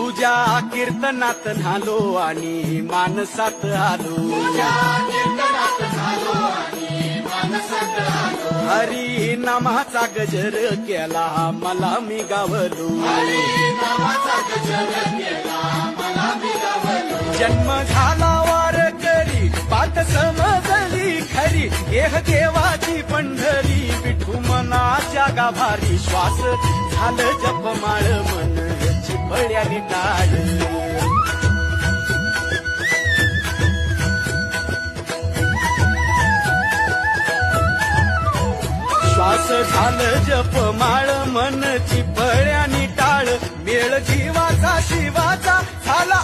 तुझ्या कीर्तनात न्हालो आणि मानसात आलो हरी नामाचा गजर केला मला मी गावलो जन्म झाला वारकरी पाठ समजली खरी एह देवाची पंढरी विठू मनाच्या गाभारी श्वास झालं जपमाळ मन चिपळ्याने टाळ श्वास झालं जपमाळ मन चिपळ्याने टाळ मेळ जीवाचा शिवाचा झाला